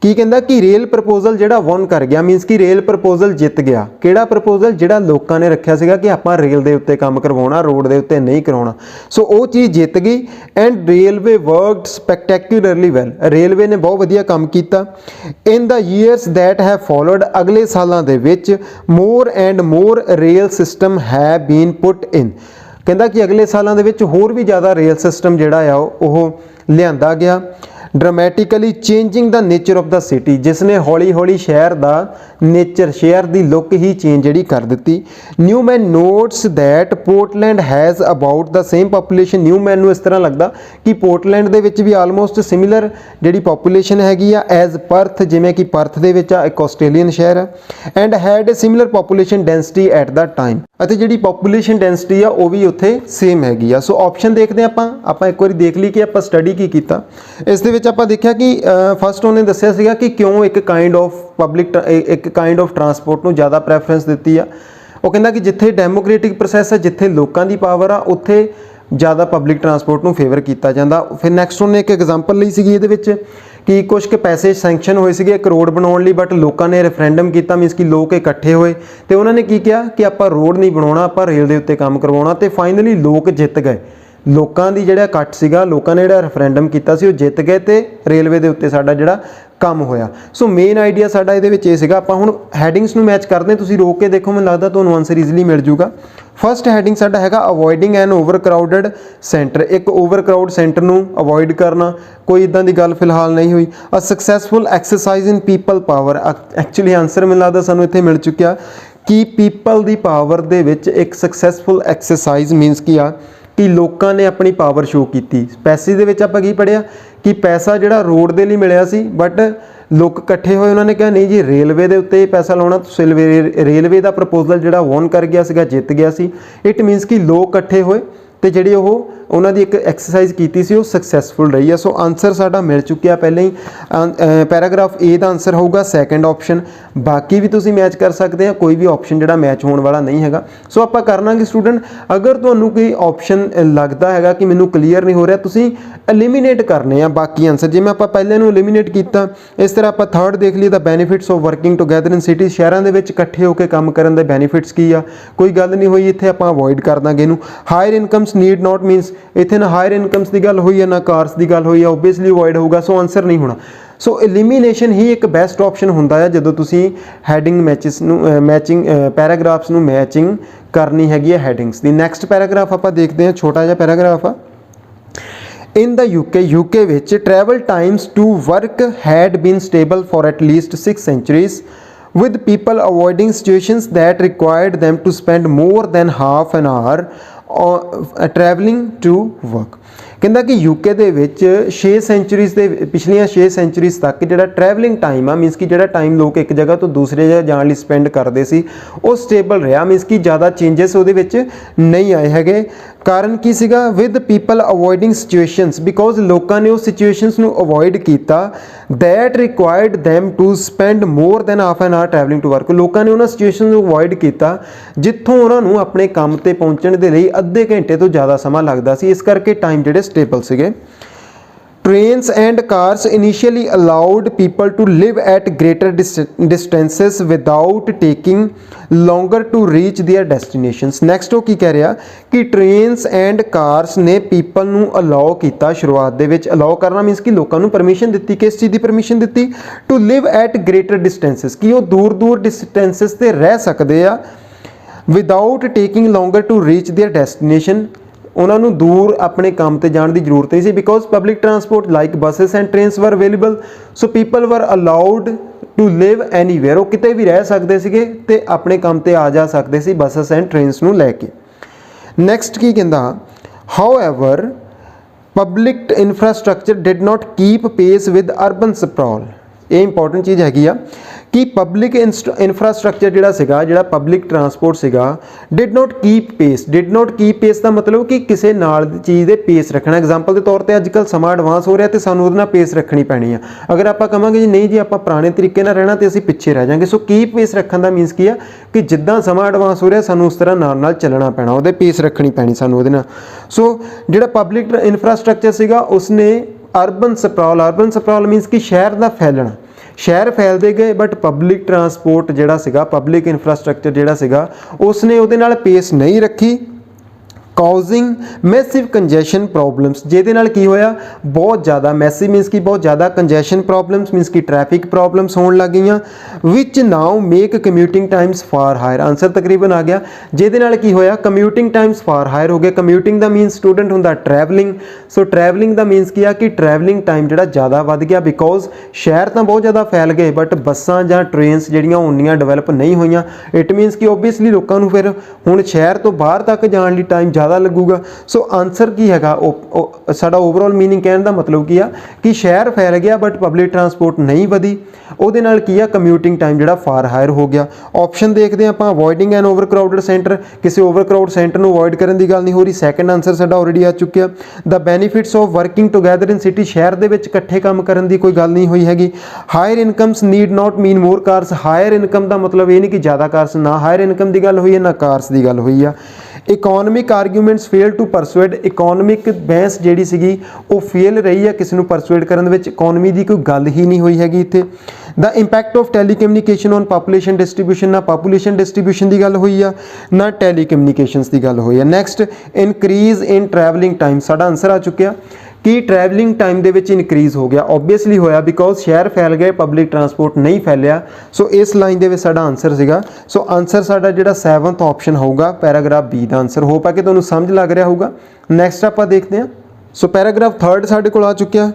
ਕੀ ਕਹਿੰਦਾ ਕਿ ਰੇਲ ਪ੍ਰਪੋਜ਼ਲ ਜਿਹੜਾ ਵਨ ਕਰ ਗਿਆ, ਮੀਨਸ ਕਿ ਰੇਲ ਪ੍ਰਪੋਜ਼ਲ ਜਿੱਤ ਗਿਆ। ਕਿਹੜਾ ਪ੍ਰਪੋਜ਼ਲ? ਜਿਹੜਾ ਲੋਕਾਂ ਨੇ ਰੱਖਿਆ ਸੀਗਾ ਕਿ ਆਪਾਂ ਰੇਲ ਦੇ ਉੱਤੇ ਕੰਮ ਕਰਵਾਉਣਾ, ਰੋਡ ਦੇ ਉੱਤੇ ਨਹੀਂ ਕਰਾਉਣਾ। ਸੋ ਉਹ ਚੀਜ਼ ਜਿੱਤ ਗਈ। And railway worked spectacularly well, railway ਨੇ ਬਹੁਤ ਵਧੀਆ ਕੰਮ ਕੀਤਾ। In the years that have followed, ਅਗਲੇ ਸਾਲਾਂ ਦੇ ਵਿੱਚ more and more rail system have been put in. ਕਹਿੰਦਾ ਕਿ ਅਗਲੇ ਸਾਲਾਂ ਦੇ ਵਿੱਚ ਹੋਰ ਵੀ ਜ਼ਿਆਦਾ ਰੇਲ ਸਿਸਟਮ ਜਿਹੜਾ ਆ ਉਹ ਲਿਆਂਦਾ ਗਿਆ। Dramatically changing the nature of the city, ਜਿਸ ਨੇ ਹੌਲੀ ਹੌਲੀ ਸ਼ਹਿਰ ਦਾ ਨੇਚਰ, ਸ਼ਹਿਰ ਦੀ ਲੁੱਕ ਹੀ ਚੇਂਜ ਜਿਹੜੀ ਕਰ ਦਿੱਤੀ। Newman notes that Portland has about the same population. Newman ਨੂੰ ਇਸ ਤਰ੍ਹਾਂ ਲੱਗਦਾ ਕਿ ਪੋਰਟਲੈਂਡ ਦੇ ਵਿੱਚ ਵੀ ਆਲਮੋਸਟ ਸਿਮਿਲਰ ਜਿਹੜੀ ਪਾਪੂਲੇਸ਼ਨ ਹੈਗੀ ਆ ਐਜ਼ ਪਰਥ, ਜਿਵੇਂ ਕਿ ਪਰਥ ਦੇ ਵਿੱਚ ਆ ਇੱਕ ਆਸਟ੍ਰੇਲੀਅਨ ਸ਼ਹਿਰ ਆ। And had a similar population density at the time, ਅਤੇ ਜਿਹੜੀ ਪਾਪੂਲੇਸ਼ਨ ਡੈਂਸਿਟੀ ਆ ਉਹ ਵੀ ਉੱਥੇ ਸੇਮ ਹੈਗੀ ਆ। ਸੋ ਆਪਸ਼ਨ ਦੇਖਦੇ ਆਪਾਂ ਇੱਕ ਵਾਰੀ ਦੇਖ ਲਈ ਕਿ ਆਪਾਂ ਸਟੱਡੀ ਕੀ ਕੀਤਾ। ਇਸ ਦੇ ਵਿੱਚ ਆਪਾਂ ਦੇਖਿਆ ਕਿ ਫਸਟ ਉਹਨੇ ਦੱਸਿਆ ਸੀਗਾ ਕਿ ਕਿਉਂ ਇੱਕ ਕਾਈਂਡ ਆਫ ਟਰਾਂਸਪੋਰਟ ਨੂੰ ਜ਼ਿਆਦਾ ਪ੍ਰੈਫਰੈਂਸ ਦਿੱਤੀ ਆ। ਉਹ ਕਹਿੰਦਾ ਕਿ ਜਿੱਥੇ ਡੈਮੋਕ੍ਰੇਟਿਕ ਪ੍ਰੋਸੈਸ ਹੈ, ਜਿੱਥੇ ਲੋਕਾਂ ਦੀ ਪਾਵਰ ਆ, ਉੱਥੇ ਜ਼ਿਆਦਾ ਪਬਲਿਕ ਟਰਾਂਸਪੋਰਟ ਨੂੰ ਫੇਵਰ ਕੀਤਾ ਜਾਂਦਾ। ਫਿਰ ਨੈਕਸਟ ਉਹਨੇ ਇੱਕ ਐਗਜ਼ਾਮਪਲ ਲਈ ਸੀਗੀ ਇਹਦੇ ਵਿੱਚ ਕਿ ਕੁਝ ਕੁ ਪੈਸੇ ਸੈਂਕਸ਼ਨ ਹੋਏ ਸੀਗੇ ਇੱਕ ਰੋਡ ਬਣਾਉਣ ਲਈ, ਬਟ ਲੋਕਾਂ ਨੇ ਰੈਫਰੈਂਡਮ ਕੀਤਾ, ਮੀਨਸ ਕਿ ਲੋਕ ਇਕੱਠੇ ਹੋਏ ਤੇ ਉਹਨਾਂ ਨੇ ਕੀ ਕਿਹਾ ਕਿ ਆਪਾਂ ਰੋਡ ਨਹੀਂ ਬਣਾਉਣਾ, ਆਪਾਂ ਰੇਲ ਦੇ ਉੱਤੇ ਕੰਮ ਕਰਵਾਉਣਾ, ਤੇ ਫਾਈਨਲੀ ਲੋਕ ਜਿੱਤ ਗਏ। ਲੋਕਾਂ ਦੀ ਜਿਹੜਾ ਇਕੱਠ ਸੀਗਾ, ਲੋਕਾਂ ਨੇ ਜਿਹੜਾ ਰੈਫਰੈਂਡਮ ਕੀਤਾ ਸੀ ਉਹ ਜਿੱਤ ਗਏ ਤੇ ਰੇਲਵੇ ਦੇ ਉੱਤੇ ਸਾਡਾ ਜਿਹੜਾ ਕੰਮ ਹੋਇਆ। ਸੋ ਮੇਨ ਆਈਡੀਆ ਸਾਡਾ ਇਹਦੇ ਵਿੱਚ ਇਹ ਸੀਗਾ। ਆਪਾਂ ਹੁਣ ਹੈਡਿੰਗਸ ਨੂੰ ਮੈਚ ਕਰਦੇ, ਤੁਸੀਂ ਰੋਕ ਕੇ ਦੇਖੋ, ਮੈਨੂੰ ਲੱਗਦਾ ਤੁਹਾਨੂੰ ਆਨਸਰ ਈਜ਼ੀਲੀ ਮਿਲ ਜੂਗਾ। ਫਸਟ ਹੈਡਿੰਗ ਸਾਡਾ ਹੈਗਾ ਅਵੋਇਡਿੰਗ ਐਨ ਓਵਰਕਰਾਊਡਡ ਸੈਂਟਰ, ਇੱਕ ਓਵਰਕਰਾਊਡ ਸੈਂਟਰ ਨੂੰ ਅਵੋਇਡ ਕਰਨਾ। ਕੋਈ ਇਦਾਂ ਦੀ ਗੱਲ ਫਿਲਹਾਲ ਨਹੀਂ ਹੋਈ। A successful exercise in people power, actually answer ਮੈਨੂੰ ਲੱਗਦਾ ਸਾਨੂੰ ਇੱਥੇ ਮਿਲ ਚੁੱਕਿਆ ਕਿ ਪੀਪਲ ਦੀ ਪਾਵਰ ਦੇ ਵਿੱਚ ਇੱਕ ਸਕਸੈਸਫੁਲ ਐਕਸਰਸਾਈਜ਼ ਮੀਨਸ ਕੀ ਆ ਕਿ ਲੋਕਾਂ ਨੇ ਆਪਣੀ ਪਾਵਰ ਸ਼ੋ ਕੀਤੀ। ਪੈਸੇ ਦੇ ਵਿੱਚ ਆਪਾਂ ਕੀ ਪੜ੍ਹਿਆ ਕਿ ਪੈਸਾ ਜਿਹੜਾ ਰੋਡ ਦੇ ਲਈ ਮਿਲਿਆ ਸੀ, ਬਟ ਲੋਕ ਇਕੱਠੇ ਹੋਏ, ਉਹਨਾਂ ਨੇ ਕਿਹਾ ਨਹੀਂ ਜੀ ਰੇਲਵੇ ਦੇ ਉੱਤੇ ਪੈਸਾ ਲਾਉਣਾ। ਰੇਲਵੇ ਦਾ ਪ੍ਰਪੋਜ਼ਲ ਜਿਹੜਾ ਵੋਨ ਕਰ ਗਿਆ ਸੀਗਾ, ਜਿੱਤ ਗਿਆ ਸੀ। ਇਟ ਮੀਨਸ ਕਿ ਲੋਕ ਇਕੱਠੇ ਹੋਏ ਤੇ ਜਿਹੜੀ ਉਹਨਾਂ ਦੀ ਇੱਕ ਐਕਸਰਸਾਈਜ਼ ਕੀਤੀ ਸੀ ਉਹ ਸਕਸੈਸਫੁਲ ਰਹੀ ਹੈ। ਸੋ ਆਨਸਰ ਸਾਡਾ ਮਿਲ ਚੁੱਕਿਆ ਪਹਿਲਾਂ ਹੀ। ਪੈਰਾਗ੍ਰਾਫ ਏ ਦਾ ਆਨਸਰ ਹੋਊਗਾ ਸੈਕੰਡ ਆਪਸ਼ਨ। ਬਾਕੀ ਵੀ ਤੁਸੀਂ ਮੈਚ ਕਰ ਸਕਦੇ ਆ, ਕੋਈ ਵੀ ਆਪਸ਼ਨ ਜਿਹੜਾ ਮੈਚ ਹੋਣ ਵਾਲਾ ਨਹੀਂ ਹੈਗਾ। ਸੋ ਆਪਾਂ ਕਰਨਾ ਕਿ ਸਟੂਡੈਂਟ, ਅਗਰ ਤੁਹਾਨੂੰ ਕੋਈ ਆਪਸ਼ਨ ਲੱਗਦਾ ਹੈਗਾ ਕਿ ਮੈਨੂੰ ਕਲੀਅਰ ਨਹੀਂ ਹੋ ਰਿਹਾ, ਤੁਸੀਂ ਐਲੀਮੀਨੇਟ ਕਰਨੇ ਆ ਬਾਕੀ ਆਨਸਰ। ਜਿਵੇਂ ਆਪਾਂ ਪਹਿਲੇ ਨੂੰ ਐਲੀਮੀਨੇਟ ਕੀਤਾ, ਇਸ ਤਰ੍ਹਾਂ ਆਪਾਂ ਥਰਡ ਦੇਖ ਲਈ the benefits of working together in city, ਸ਼ਹਿਰਾਂ ਦੇ ਵਿੱਚ ਇਕੱਠੇ ਹੋ ਕੇ ਕੰਮ ਕਰਨ ਦੇ ਬੈਨੀਫਿਟਸ ਕੀ ਆ, ਕੋਈ ਗੱਲ ਨਹੀਂ ਹੋਈ ਇੱਥੇ, ਆਪਾਂ ਅਵੋਇਡ ਕਰ ਦਾਂਗੇ ਇਹਨੂੰ। ਹਾਇਰ ਇਨਕਮਸ ਨੀਡ ਨਾਟ ਮੀਨਸ ਇੱਥੇ ਨਾ ਹਾਇਰ ਇਨਕਮਸ ਦੀ ਗੱਲ ਹੋਈ ਹੈ ਨਾ ਕਾਰਸ ਦੀ ਗੱਲ ਹੋਈ ਹੈ, ਓਬਵੀਅਸਲੀ ਅਵੋਇਡ ਹੋਊਗਾ। ਸੋ ਆਨਸਰ ਨਹੀਂ ਹੋਣਾ। ਸੋ ਐਲੀਮੀਨੇਸ਼ਨ ਹੀ ਇੱਕ ਬੈਸਟ ਆਪਸ਼ਨ ਹੁੰਦਾ ਹੈ ਜਦੋਂ ਤੁਸੀਂ ਹੈਡਿੰਗ ਮੈਚਿਸ ਨੂੰ ਮੈਚਿੰਗ ਪੈਰਾਗ੍ਰਾਫਸ ਨੂੰ ਮੈਚਿੰਗ ਕਰਨੀ ਹੈਗੀ ਹੈ ਹੈਡਿੰਗਸ ਦੀ। ਨੈਕਸਟ ਪੈਰਾਗ੍ਰਾਫ ਆਪਾਂ ਦੇਖਦੇ ਹਾਂ, ਛੋਟਾ ਜਿਹਾ ਪੈਰਾਗ੍ਰਾਫ ਆ। In the UK ਵਿੱਚ travel times to work had been stable for at least 6 centuries, with people avoiding situations that required them to spend more than half an hour traveling to work। ਕਹਿੰਦਾ ਕਿ UK ਦੇ ਵਿੱਚ 6 ਸੈਂਚੁਰੀਜ਼ ਦੇ ਪਿਛਲੀਆਂ 6 ਸੈਂਚੁਰੀਜ਼ ਤੱਕ ਜਿਹੜਾ travelling time ਆ, means ਕਿ ਜਿਹੜਾ ਟਾਈਮ ਲੋਕ ਇੱਕ ਜਗ੍ਹਾ ਤੋਂ ਦੂਸਰੇ ਜਗ੍ਹਾ ਜਾਣ ਲਈ ਸਪੈਂਡ ਕਰਦੇ ਸੀ ਉਹ ਸਟੇਬਲ ਰਿਹਾ, ਮੀਨਸ ਕਿ ਜ਼ਿਆਦਾ ਚੇਂਜਸ ਉਹਦੇ ਵਿੱਚ ਨਹੀਂ ਆਏ ਹੈਗੇ। ਕਾਰਨ ਕੀ ਸੀਗਾ? With people avoiding situations, because ਲੋਕਾਂ ਨੇ ਉਹ ਸਿਚੁਏਸ਼ਨਸ ਨੂੰ ਅਵੋਇਡ ਕੀਤਾ that required them to spend more than half an hour travelling to work. ਲੋਕਾਂ ਨੇ ਉਹਨਾਂ ਸਿਚੁਏਸ਼ਨ ਨੂੰ ਅਵੋਇਡ ਕੀਤਾ ਜਿੱਥੋਂ ਉਹਨਾਂ ਨੂੰ ਆਪਣੇ ਕੰਮ ਤੇ ਪਹੁੰਚਣ ਦੇ ਲਈ ਅੱਧੇ ਘੰਟੇ ਤੋਂ ਜ਼ਿਆਦਾ ਸਮਾਂ ਲੱਗਦਾ ਸੀ, ਇਸ ਕਰਕੇ ਟਾਈਮ ਜਿਹੜੇ ਸਟੇਬਲ ਸੀਗੇ। Trains and cars initially allowed people to live at greater distances without taking longer to reach their destinations। Next ਉਹ ਕੀ ਕਹਿ ਰਿਹਾ ਕਿ trains and cars ਨੇ people ਨੂੰ allow ਕੀਤਾ, ਸ਼ੁਰੂਆਤ ਦੇ ਵਿੱਚ allow ਕਰਨਾ ਮੀਨਸ ਕਿ ਲੋਕਾਂ ਨੂੰ ਪਰਮਿਸ਼ਨ ਦਿੱਤੀ। ਕਿਸ ਚੀਜ਼ ਦੀ ਪਰਮਿਸ਼ਨ ਦਿੱਤੀ? to live at greater distances, ਕਿ ਉਹ ਦੂਰ ਦੂਰ distances ਤੇ ਰਹਿ ਸਕਦੇ ਆ without taking longer to reach their destination। ਉਹਨਾਂ ਨੂੰ ਦੂਰ ਆਪਣੇ ਕੰਮ ਤੇ ਜਾਣ ਦੀ ਜ਼ਰੂਰਤ ਨਹੀਂ ਸੀ, because public transport like buses and trains were available, so people were allowed to live anywhere. ਉਹ ਕਿਤੇ ਵੀ ਰਹਿ ਸਕਦੇ ਸੀਗੇ ਤੇ ਆਪਣੇ ਕੰਮ ਤੇ ਆ ਜਾ ਸਕਦੇ ਸੀ ਬੱਸਿਸ ਐਂਡ ਟ੍ਰੇਨਸ ਨੂੰ ਲੈ ਕੇ। ਨੈਕਸਟ ਕੀ ਕਹਿੰਦਾ? However public infrastructure did not keep ਪੇਸ ਵਿਦ ਅਰਬਨ ਸਪਰਾਲ। ਇਹ ਇੰਪੋਰਟੈਂਟ ਚੀਜ਼ ਹੈਗੀ ਆ ਕਿ ਪਬਲਿਕ ਇਨਫਰਾਸਟ੍ਰਕਚਰ ਜਿਹੜਾ ਸੀਗਾ, ਜਿਹੜਾ ਪਬਲਿਕ ਟਰਾਂਸਪੋਰਟ ਸੀਗਾ, ਡਿਡ ਨਾਟ ਕੀਪ ਪੇਸ। ਡਿਡ ਨਾਟ ਕੀਪ ਪੇਸ ਦਾ ਮਤਲਬ ਕਿ ਕਿਸੇ ਨਾਲ ਦੀ ਚੀਜ਼ ਦੇ ਪੇਸ ਰੱਖਣਾ। ਐਗਜ਼ਾਮਪਲ ਦੇ ਤੌਰ ਤੇ ਅੱਜ ਕੱਲ੍ਹ ਸਮਾਂ ਐਡਵਾਂਸ ਹੋ ਰਿਹਾ ਤੇ ਸਾਨੂੰ ਉਹਦੇ ਨਾਲ ਪੇਸ ਰੱਖਣੀ ਪੈਣੀ ਆ। ਅਗਰ ਆਪਾਂ ਕਹਾਂਗੇ ਜੀ ਨਹੀਂ ਜੀ ਆਪਾਂ ਪੁਰਾਣੇ ਤਰੀਕੇ ਨਾਲ ਰਹਿਣਾ ਤੇ ਅਸੀਂ ਪਿੱਛੇ ਰਹਿ ਜਾਵਾਂਗੇ। ਸੋ ਕੀਪ ਪੇਸ ਰੱਖਣ ਦਾ ਮੀਨਸ ਕੀ ਆ ਕਿ ਜਿੱਦਾਂ ਸਮਾਂ ਐਡਵਾਂਸ ਹੋ ਰਿਹਾ ਸਾਨੂੰ ਉਸ ਤਰ੍ਹਾਂ ਨਾਲ ਨਾਲ ਚੱਲਣਾ ਪੈਣਾ, ਉਹਦੇ ਪੇਸ ਰੱਖਣੀ ਪੈਣੀ ਸਾਨੂੰ ਉਹਦੇ ਨਾਲ। ਸੋ ਜਿਹੜਾ ਪਬਲਿਕ ਇਨਫਰਾਸਟ੍ਰਕਚਰ ਸੀਗਾ ਉਸਨੇ ਅਰਬਨ ਸਪਰਾਲ ਮੀਨਸ ਕਿ ਸ਼ਹਿਰ ਦਾ ਫੈਲਣਾ, ਸ਼ਹਿਰ ਫੈਲਦੇ ਗਏ ਬਟ ਪਬਲਿਕ ਟਰਾਂਸਪੋਰਟ ਜਿਹੜਾ ਸੀਗਾ, ਪਬਲਿਕ ਇਨਫਰਾਸਟ੍ਰਕਚਰ ਜਿਹੜਾ ਸੀਗਾ ਉਸਨੇ ਉਹਦੇ ਨਾਲ ਪੇਸ ਨਹੀਂ ਰੱਖੀ। ਕਾਊਜ਼ਿੰਗ ਮੈਸਿਵ ਕੰਜੈਸ਼ਨ ਪ੍ਰੋਬਲਮਸ, ਜਿਹਦੇ ਨਾਲ ਕੀ ਹੋਇਆ? ਬਹੁਤ ਜ਼ਿਆਦਾ, ਮੈਸਿਵ ਮੀਨਸ ਕਿ ਬਹੁਤ ਜ਼ਿਆਦਾ, ਕੰਜੈਸ਼ਨ ਪ੍ਰੋਬਲਮਸ ਮੀਨਸ ਕਿ ਟ੍ਰੈਫਿਕ ਪ੍ਰੋਬਲਮਸ ਹੋਣ ਲੱਗ ਗਈਆਂ। Which now make commuting times far higher. Answer ਤਕਰੀਬਨ ਆ ਗਿਆ। ਜਿਹਦੇ ਨਾਲ ਕੀ ਹੋਇਆ? ਕਮਿਊਟਿੰਗ ਟਾਈਮਸ ਫਾਰ ਹਾਇਰ ਹੋ ਗਏ। ਕਮਿਊਟਿੰਗ ਦਾ ਮੀਨਸ ਸਟੂਡੈਂਟ ਹੁੰਦਾ ਟਰੈਵਲਿੰਗ, ਸੋ ਟਰੈਵਲਿੰਗ ਦਾ ਮੀਨਸ ਕੀ ਆ ਕਿ ਟਰੈਵਲਿੰਗ ਟਾਈਮ ਜਿਹੜਾ ਜ਼ਿਆਦਾ ਵੱਧ ਗਿਆ, ਬਿਕੋਜ਼ ਸ਼ਹਿਰ ਤਾਂ ਬਹੁਤ ਜ਼ਿਆਦਾ ਫੈਲ ਗਏ ਬਟ ਬੱਸਾਂ ਜਾਂ ਟ੍ਰੇਨਸ ਜਿਹੜੀਆਂ ਉਨੀਆਂ ਡਿਵੈਲਪ ਨਹੀਂ ਹੋਈਆਂ। ਇਟ ਮੀਨਸ ਕਿ ਓਬਵੀਅਸਲੀ ਲੋਕਾਂ ਨੂੰ ਫਿਰ ਹੁਣ ਸ਼ਹਿਰ ਤੋਂ ਬਾਹਰ ਤੱਕ ਜਾਣ ਲਈ ਟਾਈਮ ਜ਼ਿਆਦਾ ਲੱਗੂਗਾ। ਸੋ ਆਨਸਰ ਕੀ ਹੈਗਾ? ਸਾਡਾ ਓਵਰਆਲ ਮੀਨਿੰਗ ਕਹਿਣ ਦਾ ਮਤਲਬ ਕੀ ਆ ਕਿ ਸ਼ਹਿਰ ਫੈਲ ਗਿਆ ਬਟ ਪਬਲਿਕ ਟਰਾਂਸਪੋਰਟ ਨਹੀਂ ਵਧੀ, ਉਹਦੇ ਨਾਲ ਕੀ ਆ? ਕਮਿਊਟਿੰਗ ਟਾਈਮ ਜਿਹੜਾ ਫਾਰ ਹਾਇਰ ਹੋ ਗਿਆ। ਆਪਸ਼ਨ ਦੇਖਦੇ ਹਾਂ ਆਪਾਂ, ਅਵੋਇਡਿੰਗ ਐਨ ਓਵਰਕਰਾਊਡਡ ਸੈਂਟਰ, ਕਿਸੇ ਓਵਰਕਰਾਊਡ ਸੈਂਟਰ ਨੂੰ ਅਵੋਇਡ ਕਰਨ ਦੀ ਗੱਲ ਨਹੀਂ ਹੋ ਰਹੀ। ਸੈਕੰਡ ਆਨਸਰ ਸਾਡਾ ਆਲਰੇਡੀ ਆ ਚੁੱਕਿਆ। The benefits of working together in city, ਸ਼ਹਿਰ ਦੇ ਵਿੱਚ ਇਕੱਠੇ ਕੰਮ ਕਰਨ ਦੀ ਕੋਈ ਗੱਲ ਨਹੀਂ ਹੋਈ ਹੈਗੀ। Higher incomes need not mean more cars, higher income ਦਾ ਮਤਲਬ ਇਹ ਨਹੀਂ ਕਿ ਜ਼ਿਆਦਾ ਕਾਰਸ, ਨਾ ਹਾਇਰ ਇਨਕਮ ਦੀ ਗੱਲ ਹੋਈ ਹੈ ਨਾ ਕਾਰਸ ਦੀ ਗੱਲ ਹੋਈ ਆ। ਇਕੋਨਮਿਕ ਆਰਗੂਮੈਂਟਸ ਫੇਲ ਟੂ ਪਰਸੂਏਡ, ਇਕੋਨਮਿਕ ਬਹਿਸ ਜਿਹੜੀ ਸੀਗੀ ਉਹ ਫੇਲ ਰਹੀ ਹੈ ਕਿਸੇ ਨੂੰ ਪਰਸੂਏਡ ਕਰਨ ਦੇ ਵਿੱਚ, ਇਕੋਨਮੀ ਦੀ ਕੋਈ ਗੱਲ ਹੀ ਨਹੀਂ ਹੋਈ ਹੈਗੀ ਇੱਥੇ। The impact of telecommunication on population distribution, ਨਾ ਪਾਪੂਲੇਸ਼ਨ ਡਿਸਟ੍ਰੀਬਿਊਸ਼ਨ ਦੀ ਗੱਲ ਹੋਈ ਆ ਨਾ ਟੈਲੀਕਮਿਊਨੀਕੇਸ਼ਨਸ ਦੀ ਗੱਲ ਹੋਈ ਆ। Next increase in travelling time, ਸਾਡਾ ਆਨਸਰ ਆ ਚੁੱਕਿਆ ਕਿ ਟਰੈਵਲਿੰਗ ਟਾਈਮ ਦੇ ਵਿੱਚ ਇਨਕਰੀਜ਼ ਹੋ ਗਿਆ। ਓਬਵੀਅਸਲੀ ਹੋਇਆ ਬਿਕੋਜ਼ ਸ਼ਹਿਰ ਫੈਲ ਗਏ, ਪਬਲਿਕ ਟਰਾਂਸਪੋਰਟ ਨਹੀਂ ਫੈਲਿਆ। ਸੋ ਇਸ ਲਾਈਨ ਦੇ ਵਿੱਚ ਸਾਡਾ ਆਨਸਰ ਸੀਗਾ। ਸੋ ਆਨਸਰ ਸਾਡਾ ਜਿਹੜਾ 7th ਆਪਸ਼ਨ ਹੋਊਗਾ ਪੈਰਾਗ੍ਰਾਫ ਬੀ ਦਾ ਆਨਸਰ। ਹੋਪ ਹੈ ਕਿ ਤੁਹਾਨੂੰ ਸਮਝ ਲੱਗ ਰਿਹਾ ਹੋਊਗਾ। ਨੈਕਸਟ ਆਪਾਂ ਦੇਖਦੇ ਹਾਂ। ਸੋ ਪੈਰਾਗ੍ਰਾਫ 3rd ਸਾਡੇ ਕੋਲ ਆ ਚੁੱਕਿਆ।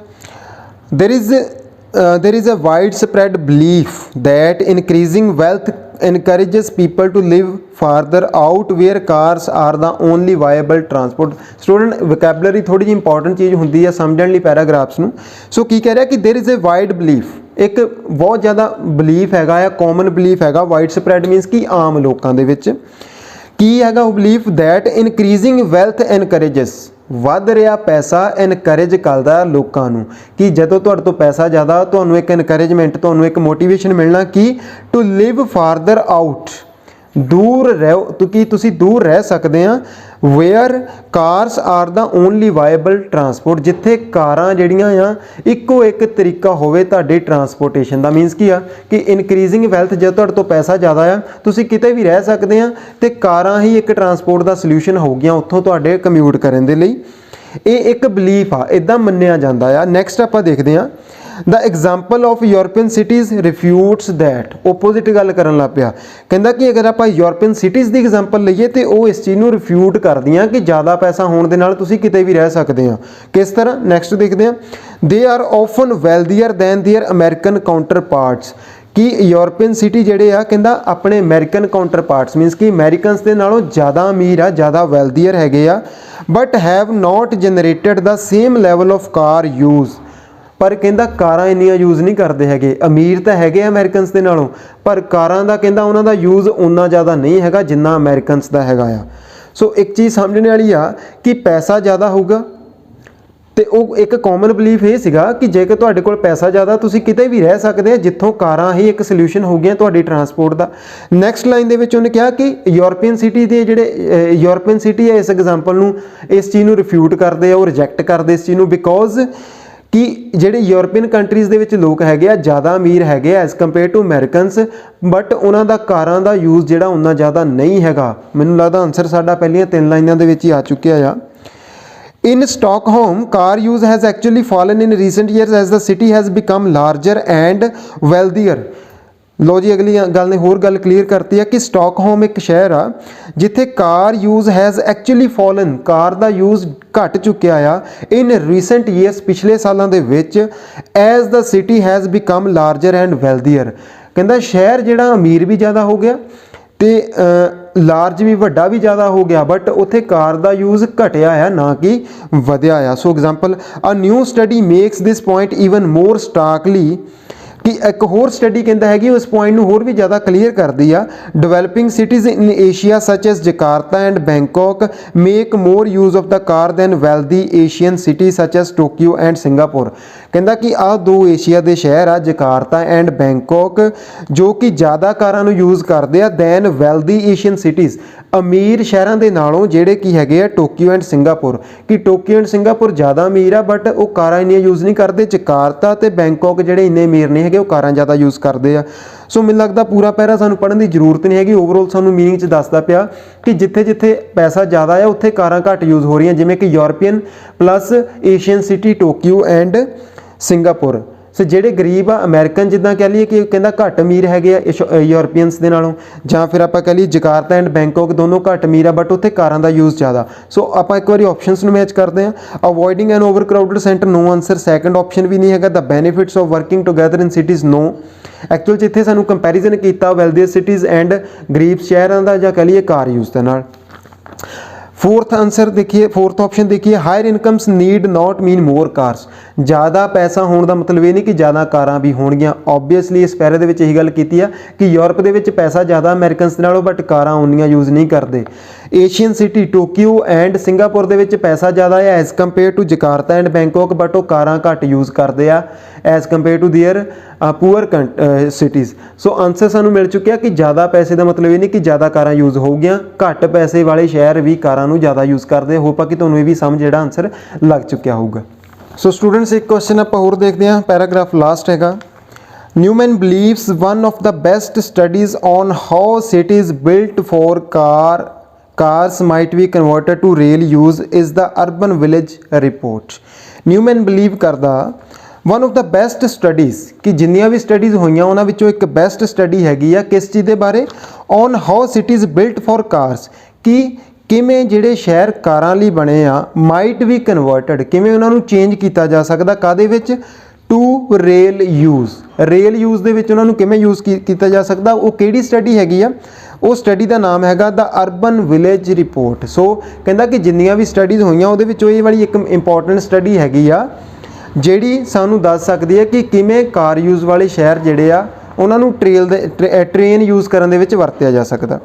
there is a widespread belief that increasing wealth encourages people to live farther out where cars are the only viable transport। Student vocabulary थोड़ी जी इंपॉर्टेंट चीज़ होंगी है समझने ਲਈ पैराग्राफ्स ਨੂੰ। सो की कह रहा कि there is a wide belief, एक बहुत ज़्यादा belief हैगा या common belief हैगा। widespread means कि आम लोगों ਦੇ ਵਿੱਚ ਕੀ ਹੈਗਾ ਉਹ belief that increasing wealth encourages, ਵੱਧ ਰਿਹਾ ਪੈਸਾ ਇਨਕਰੇਜ ਕਰਦਾ ਲੋਕਾਂ ਨੂੰ ਕਿ ਜਦੋਂ ਤੁਹਾਡੇ ਤੋਂ ਪੈਸਾ ਜ਼ਿਆਦਾ ਤੁਹਾਨੂੰ ਇੱਕ ਇਨਕਰੇਜਮੈਂਟ, ਤੁਹਾਨੂੰ ਇੱਕ ਮੋਟੀਵੇਸ਼ਨ ਮਿਲਣਾ ਕਿ ਟੂ ਲਿਵ ਫਾਰਦਰ ਆਊਟ, ਦੂਰ ਰਹੋ ਕਿ ਤੁਸੀਂ ਦੂਰ ਰਹਿ ਸਕਦੇ ਆ। ਵੇਅਰ ਕਾਰਸ ਆਰ ਦਾ ਓਨਲੀ ਵਾਇਬਲ ਟਰਾਂਸਪੋਰਟ, ਜਿੱਥੇ ਕਾਰਾਂ ਜਿਹੜੀਆਂ ਆ ਇੱਕੋ ਇੱਕ ਤਰੀਕਾ ਹੋਵੇ ਤੁਹਾਡੇ ਟਰਾਂਸਪੋਰਟੇਸ਼ਨ ਦਾ। ਮੀਨਸ ਕੀ ਆ ਕਿ ਇਨਕਰੀਜ਼ਿੰਗ ਵੈਲਥ, ਜਦੋਂ ਤੁਹਾਡੇ ਤੋਂ ਪੈਸਾ ਜ਼ਿਆਦਾ ਆ ਤੁਸੀਂ ਕਿਤੇ ਵੀ ਰਹਿ ਸਕਦੇ ਆ ਤੇ ਕਾਰਾਂ ਹੀ ਇੱਕ ਟਰਾਂਸਪੋਰਟ ਦਾ ਸੋਲੂਸ਼ਨ ਹੋਊਗੀਆਂ ਉੱਥੋਂ ਤੁਹਾਡੇ ਕਮਿਊਟ ਕਰਨ ਦੇ ਲਈ। ਇਹ ਇੱਕ ਬਲੀਫ ਆ, ਇਦਾਂ ਮੰਨਿਆ ਜਾਂਦਾ ਆ। ਨੈਕਸਟ ਆਪਾਂ ਦੇਖਦੇ ਆ। The example of European cities refutes that, opposite ਗੱਲ ਕਰਨ ਲੱਗ ਪਿਆ। ਕਹਿੰਦਾ ਕਿ ਅਗਰ ਆਪਾਂ ਯੂਰਪੀਅਨ ਸਿਟੀਜ਼ ਦੀ ਐਗਜ਼ਾਮਪਲ ਲਈਏ ਤੇ ਉਹ ਇਸ ਚੀਜ਼ ਨੂੰ ਰਿਫਿਊਟ ਕਰਦੀਆਂ ਕਿ ਜ਼ਿਆਦਾ ਪੈਸਾ ਹੋਣ ਦੇ ਨਾਲ ਤੁਸੀਂ ਕਿਤੇ ਵੀ ਰਹਿ ਸਕਦੇ ਆ। ਕਿਸ ਤਰ੍ਹਾਂ? ਨੈਕਸਟ ਦੇਖਦੇ ਆ। They are often wealthier than their American counterparts, ਕਿ ਯੂਰਪੀਅਨ ਸਿਟੀ ਜਿਹੜੇ ਆ ਕਹਿੰਦਾ ਆਪਣੇ ਅਮਰੀਕਨ ਕਾਊਂਟਰਪਾਰਟਸ ਮੀਨਸ ਕਿ ਅਮਰੀਕਨਸ ਦੇ ਨਾਲੋਂ ਜ਼ਿਆਦਾ ਅਮੀਰ ਆ, ਜ਼ਿਆਦਾ ਵੈਲਦੀਅਰ ਹੈਗੇ ਆ, but have not generated the same level of car use, ਪਰ ਕਹਿੰਦਾ ਕਾਰਾਂ ਇੰਨੀਆਂ ਯੂਜ਼ ਨਹੀਂ ਕਰਦੇ ਹੈਗੇ। ਅਮੀਰ ਤਾਂ ਹੈਗੇ ਆ ਅਮਰੀਕਨਸ ਦੇ ਨਾਲੋਂ, ਪਰ ਕਾਰਾਂ ਦਾ ਕਹਿੰਦਾ ਉਹਨਾਂ ਦਾ ਯੂਜ਼ ਉਨਾ ਜ਼ਿਆਦਾ ਨਹੀਂ ਹੈਗਾ ਜਿੰਨਾ ਅਮਰੀਕਨਸ ਦਾ ਹੈਗਾ ਆ। ਸੋ ਇੱਕ ਚੀਜ਼ ਸਮਝਣ ਵਾਲੀ ਆ ਕਿ ਪੈਸਾ ਜ਼ਿਆਦਾ ਹੋਊਗਾ ਤੇ ਉਹ ਇੱਕ ਕਾਮਨ ਬਲੀਫ ਇਹ ਸੀਗਾ ਕਿ ਜੇਕਰ ਤੁਹਾਡੇ ਕੋਲ ਪੈਸਾ ਜ਼ਿਆਦਾ ਤੁਸੀਂ ਕਿਤੇ ਵੀ ਰਹਿ ਸਕਦੇ ਆ ਜਿੱਥੋਂ ਕਾਰਾਂ ਹੀ ਇੱਕ ਸੋਲੂਸ਼ਨ ਹੋ ਗਈਆਂ ਤੁਹਾਡੀ ਟਰਾਂਸਪੋਰਟ ਦਾ। ਨੈਕਸਟ ਲਾਈਨ ਦੇ ਵਿੱਚ ਉਹਨੇ ਕਿਹਾ ਕਿ ਯੂਰਪੀਅਨ ਸਿਟੀ ਦੇ ਜਿਹੜੇ ਯੂਰਪੀਅਨ ਸਿਟੀ ਹੈ ਇਸ ਐਗਜ਼ਾਮਪਲ ਨੂੰ ਇਸ ਚੀਜ਼ ਨੂੰ ਰਿਫਿਊਟ ਕਰਦੇ ਆ, ਉਹ ਰਿਜੈਕਟ ਕਰਦੇ ਇਸ ਚੀਜ਼ ਨੂੰ ਬਿਕੋਜ਼ ਕਿ ਜਿਹੜੇ ਯੂਰਪੀਅਨ ਕੰਟਰੀਜ਼ ਦੇ ਵਿੱਚ ਲੋਕ ਹੈਗੇ ਆ ਜ਼ਿਆਦਾ ਅਮੀਰ ਹੈਗੇ ਆ as compare to Americans, but ਉਹਨਾਂ ਦਾ ਕਾਰਾਂ ਦਾ ਯੂਜ਼ ਜਿਹੜਾ ਉਨਾ ਜ਼ਿਆਦਾ ਨਹੀਂ ਹੈਗਾ। ਮੈਨੂੰ ਲੱਗਦਾ ਆਨਸਰ ਸਾਡਾ ਪਹਿਲੀਆਂ 3 ਲਾਈਨਾਂ ਦੇ ਵਿੱਚ ਹੀ ਆ ਚੁੱਕਿਆ ਆ। In Stockholm, car use has actually fallen in recent years as the city has become larger and wealthier. ਲੋ ਜੀ ਅਗਲੀ ਗੱਲ ਨੇ ਹੋਰ ਗੱਲ ਕਲੀਅਰ ਕਰਤੀ ਹੈ ਕਿ ਸਟਾਕਹੋਮ ਇੱਕ ਸ਼ਹਿਰ ਆ ਜਿੱਥੇ car use has actually fallen, car ਦਾ ਯੂਜ਼ ਘਟ ਚੁੱਕਿਆ ਆ ਇਨ ਰੀਸੈਂਟ ਈਅਰਸ, ਪਿਛਲੇ ਸਾਲਾਂ ਦੇ ਵਿੱਚ, as the city has become larger and wealthier. ਕਹਿੰਦਾ ਸ਼ਹਿਰ ਜਿਹੜਾ ਅਮੀਰ ਵੀ ਜ਼ਿਆਦਾ ਹੋ ਗਿਆ ਤੇ ਲਾਰਜ ਵੀ ਵੱਡਾ ਵੀ ਜ਼ਿਆਦਾ ਹੋ ਗਿਆ, ਬਟ ਉੱਥੇ ਕਾਰ ਦਾ ਯੂਜ਼ ਘਟਿਆ ਆ ਨਾ ਕਿ ਵਧਿਆ ਆ। So example a new study makes this point even more starkly, ਕਿ ਇੱਕ ਹੋਰ ਸਟੱਡੀ ਕਹਿੰਦਾ ਹੈ ਕਿ ਉਸ ਪੁਆਇੰਟ ਨੂੰ ਹੋਰ ਵੀ ਜ਼ਿਆਦਾ ਕਲੀਅਰ ਕਰਦੀ ਆ। Developing cities in Asia such as Jakarta and Bangkok make more use of the car than wealthy Asian city such as Tokyo and Singapore. ਕਹਿੰਦਾ ਕਿ ਆਹ ਦੋ ਏਸ਼ੀਆ ਦੇ ਸ਼ਹਿਰ ਆ ਜਕਾਰਤਾ ਐਂਡ ਬੈਂਕਾਕ ਜੋ ਕਿ ਜ਼ਿਆਦਾ ਕਾਰਾਂ ਨੂੰ ਯੂਜ਼ ਕਰਦੇ ਆ ਦੈਨ ਵੈਲਦੀ ਏਸ਼ੀਅਨ ਸਿਟੀਜ਼, ਅਮੀਰ ਸ਼ਹਿਰਾਂ ਦੇ ਨਾਲੋਂ ਜਿਹੜੇ ਕੀ ਹੈਗੇ ਆ ਟੋਕੀਓ ਐਂਡ ਸਿੰਗਾਪੁਰ, ਕਿ ਟੋਕੀਓ ਐਂਡ ਸਿੰਗਾਪੁਰ ਜ਼ਿਆਦਾ ਅਮੀਰ ਆ ਬਟ ਉਹ ਕਾਰਾਂ ਇੰਨੀਆਂ ਯੂਜ਼ ਨਹੀਂ ਕਰਦੇ। ਜਕਾਰਤਾ ਤੇ ਬੈਂਕਾਕ ਜਿਹੜੇ ਇੰਨੇ ਅਮੀਰ ਨਹੀਂ ਹੈਗੇ ਉਹ ਕਾਰਾਂ ਜ਼ਿਆਦਾ ਯੂਜ਼ ਕਰਦੇ ਆ। ਸੋ ਮੈਨੂੰ ਲੱਗਦਾ ਪੂਰਾ ਪੈਰਾ ਸਾਨੂੰ ਪੜ੍ਹਨ ਦੀ ਜ਼ਰੂਰਤ ਨਹੀਂ ਹੈਗੀ, ਓਵਰਆਲ ਸਾਨੂੰ ਮੀਨਿੰਗ 'ਚ ਦੱਸਦਾ ਪਿਆ ਕਿ ਜਿੱਥੇ ਜਿੱਥੇ ਪੈਸਾ ਜ਼ਿਆਦਾ ਆ ਉੱਥੇ ਕਾਰਾਂ ਘੱਟ ਯੂਜ਼ ਹੋ ਰਹੀਆਂ, ਜਿਵੇਂ ਕਿ European plus Asian city Tokyo and Singapore. So ਜਿਹੜੇ ਗਰੀਬ ਆ ਅਮਰੀਕਨ ਜਿੱਦਾਂ ਕਹਿ ਲਈਏ ਕਿ ਕਹਿੰਦਾ ਘੱਟ ਅਮੀਰ ਹੈਗੇ ਆ ਯੂਰਪੀਅਨਸ ਦੇ ਨਾਲੋਂ, ਜਾਂ ਫਿਰ ਆਪਾਂ ਕਹਿ ਲਈਏ ਜਕਾਰਤਾ ਐਂਡ ਬੈਂਕਾਕ ਦੋਨੋਂ ਘੱਟ ਅਮੀਰ ਆ ਬਟ ਉੱਥੇ ਕਾਰਾਂ ਦਾ ਯੂਜ਼ ਜ਼ਿਆਦਾ। ਸੋ ਆਪਾਂ ਇੱਕ ਵਾਰੀ ਆਪਸ਼ਨਸ ਨੂੰ ਮੈਚ ਕਰਦੇ ਹਾਂ। Avoiding an overcrowded centre, no answer. Second option ਵੀ ਨਹੀਂ ਹੈਗਾ। The benefits of working together in cities, no. Actual 'ਚ ਇੱਥੇ ਸਾਨੂੰ ਕੰਪੈਰੀਜ਼ਨ ਕੀਤਾ ਵੈਲਦੀਅਰ ਸਿਟੀਜ਼ ਐਂਡ ਗਰੀਬ ਸ਼ਹਿਰਾਂ ਦਾ ਜਾਂ ਕਹਿ ਲਈਏ ਕਾਰ ਯੂਜ਼ ਦੇ ਨਾਲ। फोर्थ आंसर देखिए, फोर्थ ऑप्शन देखिए, higher incomes need not mean more cars. ज़्यादा पैसा होने का मतलब ये नहीं कि ज़्यादा कारां भी होणगियां। ऑब्वियसली इस पैरे दे विच यही गल कीती है कि यूरोप दे विच पैसा ज़्यादा अमेरिकनस नालों बट कारां उन्नियां यूज़ नहीं करते। Asian city Tokyo and Singapore दे विच पैसा ज़्यादा है as compare to Jakarta and Bangkok, but वो कारां घट यूज़ करते हैं as compare to their poor cities. So answer सानू मिल चुकिया कि ज़्यादा पैसे का मतलब ये नहीं कि ज़्यादा कारां यूज़ होगियां, घट पैसे वाले शहर भी कारां नू ज़्यादा यूज़ करते। होप कि तुहानू ये भी समझ जिहड़ा आंसर लग चुकिया होगा। सो स्टूडेंट्स एक क्वेश्चन आपां होर देखते हैं, पैराग्राफ लास्ट हैगा। Newman believes one of the best studies on how cities built for cars might be converted to rail use is the urban village report। Newman believe करदा one of the best studies कि जिन्नियां भी studies होईयां उन्हां विचों एक best study हैगी आ किस चीज़ दे बारे, on how cities built for cars, कि किमें जिहड़े शहर कारां लई बने आ माइट भी कन्वर्टड, किमें उन्हां नूं चेंज कीता जा सकदा काहदे विच, to rail use. Rail use दे विच उन्हां नूं किमें यूज़ कीता जा सकदा, वो किहड़ी स्टडी हैगी आ, वो स्टडी का नाम हैगा द अर्बन विलेज रिपोर्ट। सो कहंदा कि जिन्नियां भी स्टडीज़ होईयां उहदे विचों इह वाली एक इंपॉर्टेंट स्टडी हैगी आ ਜਿਹੜੀ ਸਾਨੂੰ ਦੱਸ ਸਕਦੀ ਹੈ ਕਿ ਕਿਵੇਂ ਕਾਰ ਯੂਜ਼ ਵਾਲੇ ਸ਼ਹਿਰ ਜਿਹੜੇ ਆ ਉਹਨਾਂ ਨੂੰ ਟ੍ਰੇਨ ਯੂਜ਼ ਕਰਨ ਦੇ ਵਿੱਚ ਵਰਤਿਆ ਜਾ ਸਕਦਾ।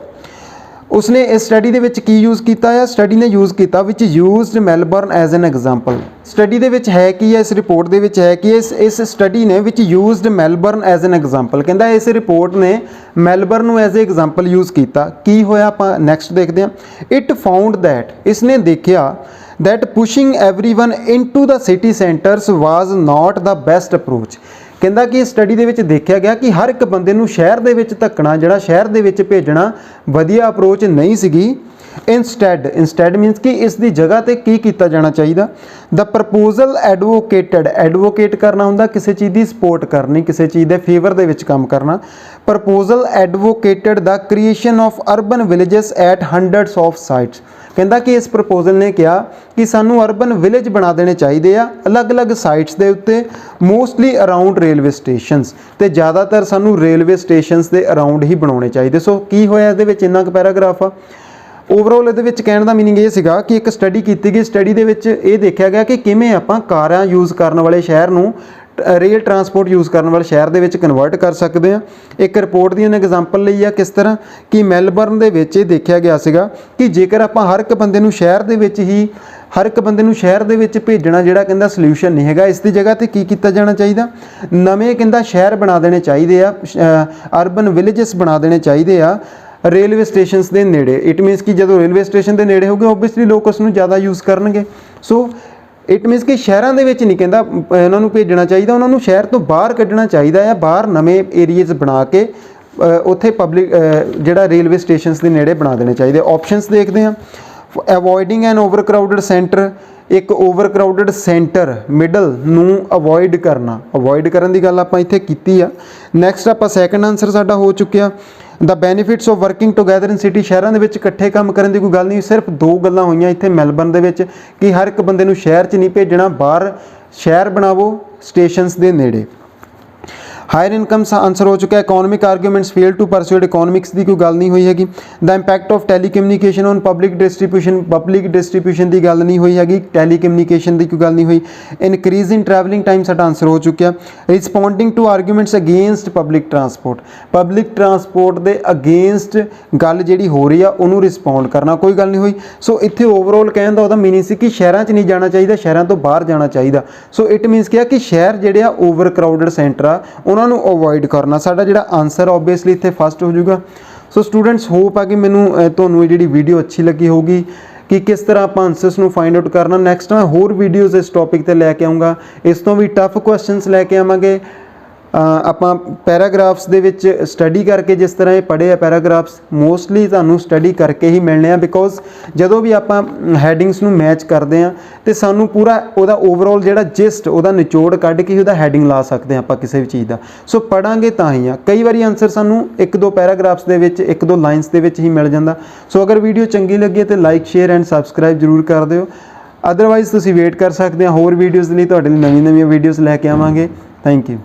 ਉਸਨੇ ਇਸ ਸਟੱਡੀ ਦੇ ਵਿੱਚ ਕੀ ਯੂਜ਼ ਕੀਤਾ ਆ, ਸਟੱਡੀ ਨੇ ਯੂਜ਼ ਕੀਤਾ which used Melbourne as an example. Study ਦੇ ਵਿੱਚ ਹੈ ਕੀ ਹੈ, ਇਸ ਰਿਪੋਰਟ ਦੇ ਵਿੱਚ ਹੈ ਕਿ ਇਸ ਸਟੱਡੀ ਨੇ ਵਿੱਚ used Melbourne as an example. ਕਹਿੰਦਾ ਇਸ ਰਿਪੋਰਟ ਨੇ ਮੈਲਬਰਨ ਨੂੰ ਐਜ਼ ਏ ਐਗਜ਼ਾਮਪਲ ਯੂਜ਼ ਕੀਤਾ। ਕੀ ਹੋਇਆ ਆਪਾਂ ਨੈਕਸਟ ਦੇਖਦੇ ਹਾਂ। ਇਟ ਫਾਊਂਡ ਦੈਟ, ਇਸਨੇ ਦੇਖਿਆ that pushing everyone into the city centers was not the best approach। ਕਹਿੰਦਾ ਕਿ ਸਟੱਡੀ ਦੇ ਵਿੱਚ ਦੇਖਿਆ ਗਿਆ ਕਿ ਹਰ ਇੱਕ ਬੰਦੇ ਨੂੰ ਸ਼ਹਿਰ ਦੇ ਵਿੱਚ ਧੱਕਣਾ, ਜਿਹੜਾ ਸ਼ਹਿਰ ਦੇ ਵਿੱਚ ਭੇਜਣਾ ਵਧੀਆ ਅਪਰੋਚ ਨਹੀਂ ਸੀਗੀ। ਇੰਸਟੈਡ ਮੀਨਸ ਕਿ ਇਸ ਦੀ ਜਗ੍ਹਾ ਤੇ ਕੀ ਕੀਤਾ ਜਾਣਾ ਚਾਹੀਦਾ। ਦ ਪ੍ਰਪੋਜ਼ਲ ਐਡਵੋਕੇਟ ਕਰਨਾ ਹੁੰਦਾ ਕਿਸੇ ਚੀਜ਼ ਦੀ ਸਪੋਰਟ ਕਰਨੀ, ਕਿਸੇ ਚੀਜ਼ ਦੇ ਫੇਵਰ ਦੇ ਵਿੱਚ ਕੰਮ ਕਰਨਾ। Proposal advocated the creation of urban villages at hundreds of sites. ਕਹਿੰਦਾ ਕਿ ਇਸ ਪ੍ਰਪੋਜ਼ਲ ਨੇ ਕਿਹਾ ਕਿ ਸਾਨੂੰ ਅਰਬਨ ਵਿਲੇਜ ਬਣਾ ਦੇਣੇ ਚਾਹੀਦੇ ਆ ਅਲੱਗ-ਅਲੱਗ ਸਾਈਟਸ ਦੇ ਉੱਤੇ, ਮੋਸਟਲੀ ਅਰਾਊਂਡ ਰੇਲਵੇ ਸਟੇਸ਼ਨਸ, ਤੇ ਜ਼ਿਆਦਾਤਰ ਸਾਨੂੰ ਰੇਲਵੇ ਸਟੇਸ਼ਨਸ ਦੇ ਅਰਾਊਂਡ ਹੀ ਬਣਾਉਣੇ ਚਾਹੀਦੇ। ਸੋ ਕੀ ਹੋਇਆ ਇਹਦੇ ਵਿੱਚ, ਇੰਨਾ ਕੁ ਪੈਰਾਗ੍ਰਾਫ ਆ। ਓਵਰਆਲ ਇਹਦੇ ਵਿੱਚ ਕਹਿਣ ਦਾ ਮੀਨਿੰਗ ਇਹ ਸੀਗਾ ਕਿ ਇੱਕ ਸਟੱਡੀ ਕੀਤੀ ਗਈ, ਸਟੱਡੀ ਦੇ ਵਿੱਚ ਇਹ ਦੇਖਿਆ ਗਿਆ ਕਿ ਕਿਵੇਂ ਆਪਾਂ ਕਾਰਾਂ ਯੂਜ਼ ਕਰਨ ਵਾਲੇ ਸ਼ਹਿਰ ਨੂੰ ਰੇਲ ਟਰਾਂਸਪੋਰਟ ਯੂਜ਼ ਕਰਨ ਵਾਲੇ ਸ਼ਹਿਰ ਦੇ ਵਿੱਚ ਕਨਵਰਟ ਕਰ ਸਕਦੇ ਆ। ਇੱਕ ਰਿਪੋਰਟ ਦੀ ਉਹਨੇ ਐਗਜ਼ਾਮਪਲ ਲਈ ਆ ਕਿਸ ਤਰ੍ਹਾਂ ਕਿ ਮੈਲਬਰਨ ਦੇ ਵਿੱਚ ਇਹ ਦੇਖਿਆ ਗਿਆ ਸੀਗਾ ਕਿ ਜੇਕਰ ਆਪਾਂ ਹਰ ਇੱਕ ਬੰਦੇ ਨੂੰ ਸ਼ਹਿਰ ਦੇ ਵਿੱਚ ਭੇਜਣਾ ਜਿਹੜਾ ਕਹਿੰਦਾ ਸੋਲੂਸ਼ਨ ਨਹੀਂ ਹੈਗਾ, ਇਸ ਦੀ ਜਗ੍ਹਾ ਤੇ ਕੀ ਕੀਤਾ ਜਾਣਾ ਚਾਹੀਦਾ, ਨਵੇਂ ਕਹਿੰਦਾ ਸ਼ਹਿਰ ਬਣਾ ਦੇਣੇ ਚਾਹੀਦੇ ਆ, ਅਰਬਨ ਵਿਲੇजेस ਬਣਾ ਦੇਣੇ ਚਾਹੀਦੇ ਆ ਰੇਲਵੇ ਸਟੇਸ਼ਨਸ ਦੇ ਨੇੜੇ। ਇਟ ਮੀਨਸ ਕਿ ਜਦੋਂ ਰੇਲਵੇ ਸਟੇਸ਼ਨ ਦੇ ਨੇੜੇ ਹੋਗੇ ਓਬਵੀਅਸਲੀ ਲੋਕ ਉਸ ਨੂੰ ਜ਼ਿਆਦਾ ਯੂਜ਼ ਕਰਨਗੇ। ਸੋ ਇਟ ਮੀਨਸ ਕਿ ਸ਼ਹਿਰਾਂ ਦੇ ਵਿੱਚ ਨਹੀਂ ਕਹਿੰਦਾ ਉਹਨਾਂ ਨੂੰ ਭੇਜਣਾ ਚਾਹੀਦਾ, ਉਹਨਾਂ ਨੂੰ ਸ਼ਹਿਰ ਤੋਂ ਬਾਹਰ ਕੱਢਣਾ ਚਾਹੀਦਾ ਆ, ਬਾਹਰ ਨਵੇਂ ਏਰੀਆਜ਼ ਬਣਾ ਕੇ ਉੱਥੇ ਪਬਲਿਕ ਜਿਹੜਾ ਰੇਲਵੇ ਸਟੇਸ਼ਨਸ ਦੇ ਨੇੜੇ ਬਣਾ ਦੇਣੇ ਚਾਹੀਦੇ। ਆਪਸ਼ਨਸ ਦੇਖਦੇ ਹਾਂ। ਅਵੋਇਡਿੰਗ ਐਨ ਓਵਰਕਰਾਊਡਡ ਸੈਂਟਰ, ਇੱਕ ਓਵਰਕਰਾਊਡਡ ਸੈਂਟਰ ਮਿਡਲ ਨੂੰ ਅਵੋਇਡ ਕਰਨ ਦੀ ਗੱਲ ਆਪਾਂ ਇੱਥੇ ਕੀਤੀ ਆ। ਨੈਕਸਟ ਆਪਾਂ ਸੈਕੰਡ ਆਨਸਰ ਸਾਡਾ ਹੋ ਚੁੱਕਿਆ the benefits of working together in city. ਸ਼ਹਿਰਾਂ ਦੇ ਵਿੱਚ ਇਕੱਠੇ ਕੰਮ ਕਰਨ ਦੀ ਕੋਈ ਗੱਲ ਨਹੀਂ, ਸਿਰਫ 2 ਗੱਲਾਂ ਹੋਈਆਂ ਇੱਥੇ ਮੈਲਬਰਨ ਦੇ ਵਿੱਚ ਕਿ ਹਰ ਇੱਕ ਬੰਦੇ ਨੂੰ ਸ਼ਹਿਰ 'ਚ ਨਹੀਂ ਭੇਜਣਾ, ਬਾਹਰ ਸ਼ਹਿਰ ਬਣਾਵੋ ਸਟੇਸ਼ਨਸ ਦੇ ਨੇੜੇ। ਹਾਇਰ ਇਨਕਮਸ ਆਨਸਰ ਹੋ ਚੁੱਕਾ। Economic arguments fail to persuade, economics ਦੀ ਕੋਈ ਗੱਲ ਨਹੀਂ ਹੋਈ ਹੈਗੀ। The impact of telecommunication on public distribution ਦੀ ਗੱਲ ਨਹੀਂ ਹੋਈ ਹੈਗੀ, ਟੈਲੀਕਮਿਊਨੀਕੇਸ਼ਨ ਦੀ ਕੋਈ ਗੱਲ ਨਹੀਂ ਹੋਈ। ਇਨਕਰੀਜ਼ ਇਨ ਟਰੈਵਲਿੰਗ ਟਾਈਮ ਸਾਡਾ ਆਨਸਰ ਹੋ ਚੁੱਕਿਆ। Responding to arguments against public transport ਦੇ ਅਗੇਂਸਟ ਗੱਲ ਜਿਹੜੀ ਹੋ ਰਹੀ ਆ ਉਹਨੂੰ ਰਿਸਪੌਂਡ ਕਰਨਾ, ਕੋਈ ਗੱਲ ਨਹੀਂ ਹੋਈ। ਸੋ ਇੱਥੇ ਓਵਰਆਲ ਕਹਿਣ ਦਾ ਉਹਦਾ ਮੀਨਿੰਗ ਸੀ ਕਿ ਸ਼ਹਿਰਾਂ 'ਚ ਨਹੀਂ ਜਾਣਾ ਚਾਹੀਦਾ, ਸ਼ਹਿਰਾਂ ਤੋਂ ਬਾਹਰ ਜਾਣਾ ਚਾਹੀਦਾ। ਸੋ ਇਟ ਮੀਨਸ ਕਿਹਾ ਕਿ ਸ਼ਹਿਰ ਜਿਹੜੇ ਆ ਓਵਰ ਕਰਾਊਡਡ ਸੈਂਟਰ ਆ ਉਹਨਾਂ ਨੂੰ ਅਵੋਇਡ ਕਰਨਾ। ਸਾਡਾ ਜਿਹੜਾ ਆਨਸਰ ਆਬਵੀਅਸਲੀ ਇੱਥੇ ਫਸਟ ਹੋ ਜਾਊਗਾ। ਸੋ ਸਟੂਡੈਂਟਸ ਹੋਪ ਆ ਕਿ ਤੁਹਾਨੂੰ ਇਹ ਜਿਹੜੀ ਵੀਡੀਓ ਅੱਛੀ ਲੱਗੀ ਹੋਊਗੀ ਕਿ ਕਿਸ ਤਰ੍ਹਾਂ ਆਪਾਂ ਆਨਸਰਸ ਨੂੰ ਫਾਈਂਡ ਆਊਟ ਕਰਨਾ। ਨੈਕਸਟ ਮੈਂ ਹੋਰ ਵੀਡੀਓਜ਼ ਇਸ ਟੌਪਿਕ ਤੇ ਲੈ ਕੇ ਆਉਂਗਾ, ਇਸ ਤੋਂ ਵੀ ਟਫ ਕੁਐਸਚਨਸ ਲੈ ਕੇ ਆਵਾਂਗੇ। ਆਪਾਂ ਪੈਰਾਗ੍ਰਾਫਸ ਦੇ ਵਿੱਚ ਸਟੱਡੀ ਕਰਕੇ ਜਿਸ ਤਰ੍ਹਾਂ ਇਹ ਪੜ੍ਹੇ ਆ ਪੈਰਾਗ੍ਰਾਫਸ ਮੋਸਟਲੀ ਤੁਹਾਨੂੰ ਸਟੱਡੀ ਕਰਕੇ ਹੀ ਮਿਲਣੇ ਆ, ਬਿਕੋਜ਼ ਜਦੋਂ ਵੀ ਆਪਾਂ ਹੈਡਿੰਗਸ ਨੂੰ ਮੈਚ ਕਰਦੇ ਆ ਤੇ ਸਾਨੂੰ ਪੂਰਾ ਉਹਦਾ ਓਵਰਆਲ ਜਿਹੜਾ ਜਿਸਟ ਉਹਦਾ ਨਿਚੋੜ ਕੱਢ ਕੇ ਹੀ ਉਹਦਾ ਹੈਡਿੰਗ ਲਾ ਸਕਦੇ ਆ ਆਪਾਂ ਕਿਸੇ ਵੀ ਚੀਜ਼ ਦਾ। ਸੋ ਪੜਾਂਗੇ ਤਾਂ ਹੀ ਆ। ਕਈ ਵਾਰੀ ਆਨਸਰ ਸਾਨੂੰ 1-2 ਪੈਰਾਗ੍ਰਾਫਸ ਦੇ ਵਿੱਚ 1-2 ਲਾਈਨਸ ਦੇ ਵਿੱਚ ਹੀ ਮਿਲ ਜਾਂਦਾ। ਸੋ ਅਗਰ ਵੀਡੀਓ ਚੰਗੀ ਲੱਗੀ ਤੇ ਲਾਈਕ ਸ਼ੇਅਰ ਐਂਡ ਸਬਸਕ੍ਰਾਈਬ ਜ਼ਰੂਰ ਕਰ ਦਿਓ। ਅਦਰਵਾਈਜ਼ ਤੁਸੀਂ ਵੇਟ ਕਰ ਸਕਦੇ ਆ ਹੋਰ ਵੀਡੀਓਜ਼ ਲਈ, ਤੁਹਾਡੇ ਲਈ ਨਵੀਂ ਵੀਡੀਓਜ਼ ਲੈ ਕੇ ਆਵਾਂਗੇ। Thank you.